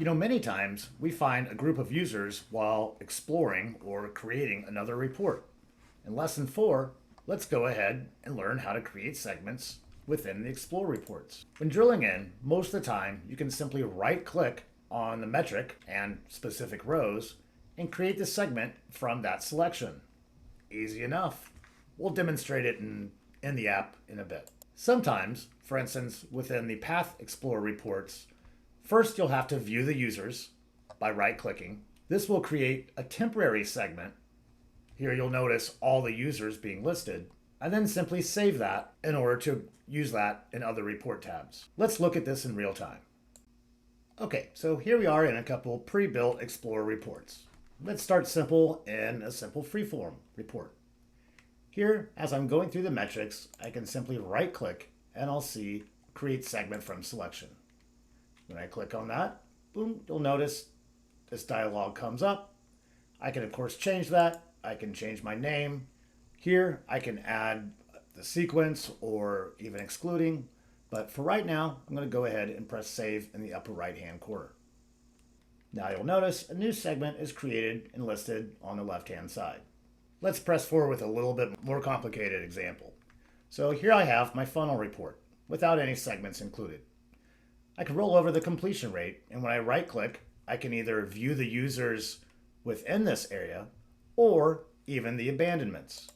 Many times we find a group of users while exploring or creating another report. In lesson 4, let's go ahead and learn how to create segments within the Explore reports. When drilling in, most of the time you can simply right-click on the metric and specific rows and create the segment from that selection. Easy enough. We'll demonstrate it in the app in a bit. Sometimes, for instance, within the Path Explorer reports, first you'll have to view the users by right-clicking. This will create a temporary segment. Here you'll notice all the users being listed, and then simply save that in order to use that in other report tabs. Let's look at this in real time. Okay, so here we are in a couple pre-built Explorer reports. Let's start simple in a simple freeform report. Here, as I'm going through the metrics, I can simply right-click and I'll see Create Segment from Selection. When I click on that, boom, you'll notice this dialog comes up. I can, of course, change that. I can change my name. Here, I can add the sequence or even excluding. But for right now, I'm going to go ahead and press Save in the upper right-hand corner. Now you'll notice a new segment is created and listed on the left-hand side. Let's press forward with a little bit more complicated example. So here I have my funnel report without any segments included. I can roll over the completion rate, and when I right-click, I can either view the users within this area or even the abandonments.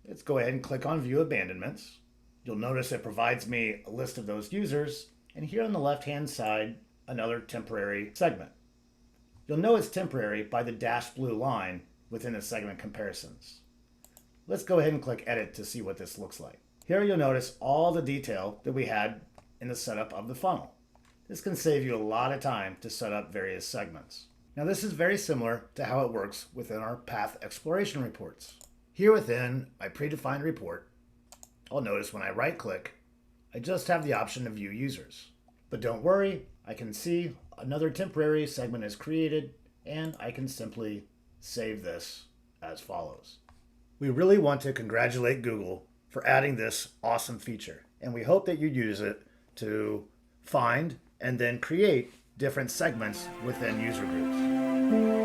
Let's go ahead and click on View Abandonments. You'll notice it provides me a list of those users, and here on the left-hand side, another temporary segment. You'll know it's temporary by the dashed blue line within the segment comparisons. Let's go ahead and click Edit to see what this looks like. Here you'll notice all the detail that we had in the setup of the funnel. This can save you a lot of time to set up various segments. Now this is very similar to how it works within our path exploration reports. Here within my predefined report, I'll notice when I right-click, I just have the option to view users. But don't worry, I can see another temporary segment is created, and I can simply save this as follows. We really want to congratulate Google for adding this awesome feature, and we hope that you use it to find and then create different segments within user groups.